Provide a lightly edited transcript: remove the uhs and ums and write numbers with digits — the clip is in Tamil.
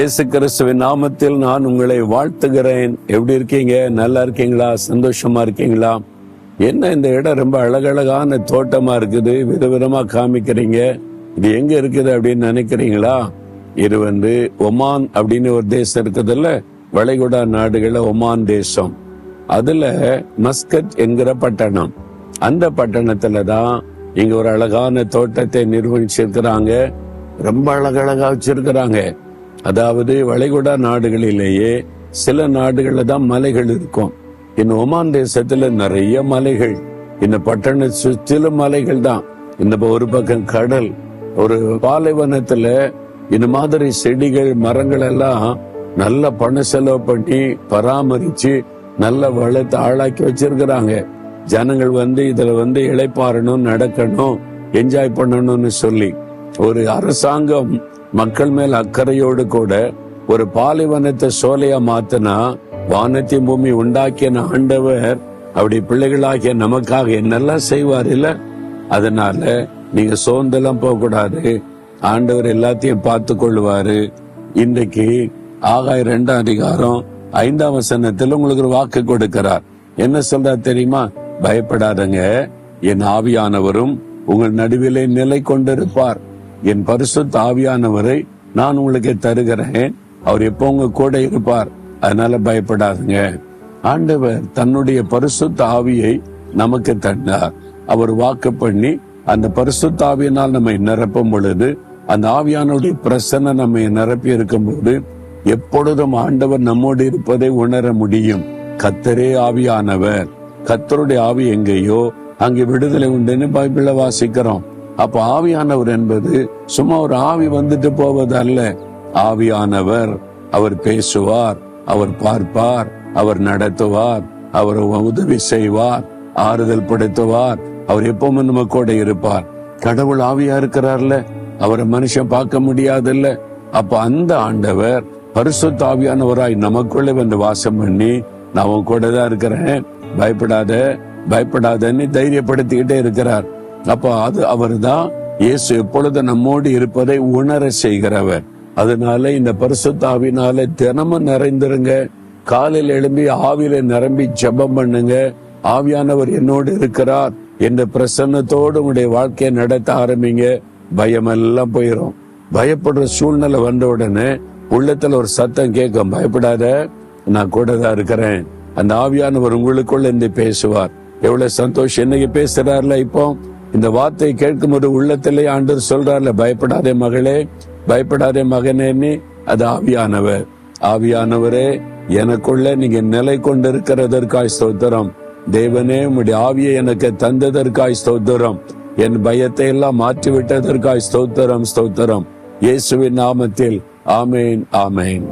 இயேசு கிறிஸ்துவின் நாமத்தில் நான் உங்களை வாழ்த்துகிறேன். எப்படி இருக்கீங்க? நல்லா இருக்கீங்களா? சந்தோஷமா இருக்கீங்களா? என்ன இந்த இடம் ரொம்ப அழகழகான தோட்டமா இருக்குது, விதவிதமா காமிக்கிறீங்க. இது எங்க இருக்குது அப்படின்னு நினைக்கிறீங்களா? இது ஒமான் அப்படின்னு ஒரு தேசம் இருக்குதுல்ல, வளைகுடா நாடுகள ஒமான் தேசம். அதுல மஸ்கட் என்கிற பட்டணம், அந்த பட்டணத்துல தான் இங்க ஒரு அழகான தோட்டத்தை நிர்வகிச்சிருக்கிறாங்க. ரொம்ப அழகழகா வச்சிருக்கிறாங்க. அதாவது வளைகுடா நாடுகளிலேயே சில நாடுகள்ல தான் மலைகள் இருக்கும். இந்த ஒமான் தேசத்துல நிறைய மலைகள், இந்த பட்டண சுற்றிலும் மலைகள் தான். இந்த ஒரு பக்கம் கடல், ஒரு பாலைவனத்துல இந்த மாதிரி செடிகள் மரங்கள் எல்லாம் நல்ல பண செலவு பண்ணி பராமரிச்சு நல்ல வளர்த்து ஆளாக்கி வச்சிருக்கிறாங்க. ஜனங்கள் இதுல இளைப்பாறணும், நடக்கணும், என்ஜாய் பண்ணணும்னு சொல்லி ஒரு அரசாங்கம் மக்கள் மேல் அக்கறையோடு கூட ஒரு பாலைவனத்தை சோலையா மாத்தினா, வானத்தை பூமி உண்டாக்கிய ஆண்டவர் அப்படி பிள்ளைகளாகிய நமக்காக என்னெல்லாம் செய்வார் இல்ல? அதனால நீங்க சோர்ந்தெல்லாம் போக கூடாது. ஆண்டவர் எல்லாத்தையும் பார்த்து கொள்ளுவாரு. இன்றைக்கு ஆகாய 2ஆம் அதிகாரம் 5ஆம் வசனத்தில் உங்களுக்கு ஒரு வாக்கு கொடுக்கிறார். என்ன சொல்றார் தெரியுமா? பயப்படாதங்க, என் ஆவியானவரும் உங்கள் நடுவிலே நிலை கொண்டிருப்பார். என் பரிசுத்த ஆவியானவரை நான் உங்களுக்கு தருகிறேன். அவர் எப்போ உங்க கூட இருப்பார். அதனால பயப்படாதுங்க. ஆண்டவர் தன்னுடைய பரிசுத்த ஆவியை நமக்கு தந்தார். அவர் வாக்கு பண்ணி அந்த பரிசுத்த ஆவியினால் நம்மை நிரப்பும் பொழுது, அந்த ஆவியானுடைய பிரசன்னம் நம்மை நிரப்பி இருக்கும் போது எப்பொழுதும் ஆண்டவர் நம்மோடு இருப்பதை உணர முடியும். கர்த்தரே ஆவியானவர். கர்த்தருடைய ஆவி எங்கேயோ அங்கே விடுதலை உண்டுன்னு பைபிள்ல வாசிக்கிறோம். அப்ப ஆவியானவர் என்பது சும்மா ஒரு ஆவி வந்துட்டு போவது அல்ல. ஆவியானவர் அவர் பேசுவார், அவர் பார்ப்பார், அவர் நடத்துவார், அவர் உதவி செய்வார், ஆறுதல் படுத்துவார். அவர் எப்பவுமே நம்ம கூட இருப்பார். கடவுள் ஆவியா இருக்கிறார்ல, அவரை மனுஷன் பார்க்க முடியாதுல்ல. அப்ப அந்த ஆண்டவர் பரிசுத்த ஆவியானவராய் நமக்குள்ளே வந்து வாசம் பண்ணி, நான் உன் கூட தான் இருக்கிறேன், பயப்படாத பயப்படாதன்னு தைரியப்படுத்திக்கிட்டே இருக்கிறார். அப்ப அது அவர் தான் இயேசு எப்பொழுது நம்மோடு இருப்பதை உணர செய்கிறவர். அதனால இந்த பரிசுத்த ஆவினால தினமும் நிறைந்திருங்க. காலையில் எழும்பி ஆவியில நிரம்பி ஜெபம் பண்ணுங்க. ஆவியானவர் என்னோடு இருக்கிறார் என்ற பிரசன்னத்தோடு உங்களுடைய வாழ்க்கையை நடத்த ஆரம்பிங்க. பயம் எல்லாம் போயிடும். பயப்படுற சூழ்நிலை வந்த உடனே உள்ளத்துல ஒரு சத்தம் கேட்கும், பயப்படாத, நான் கூட தான் இருக்கிறேன். அந்த ஆவியானவர் உங்களுக்குள்ள இருந்து பேசுவார். எவ்வளவு சந்தோஷம்! என்னைக்கு பேசுறாருல, இப்போ இந்த வார்த்தை கேட்கும் போது உள்ளத்திலே ஆண்டவர் சொல்றாருல, பயப்படாதே மகளே, பயப்படாதே மகனேன்னு. அது ஆவியானவர். ஆவியானவரே, எனக்குள்ள நீங்க நிலை கொண்டிருக்கிறதற்காய் ஸ்தோத்திரம். தேவனே, உம்முடைய ஆவியை எனக்கு தந்ததற்காய் ஸ்தோத்திரம். என் பயத்தை எல்லாம் மாற்றி விட்டதற்காய் ஸ்தோத்திரம், ஸ்தோத்திரம். இயேசுவின் நாமத்தில் ஆமேன், ஆமேன்.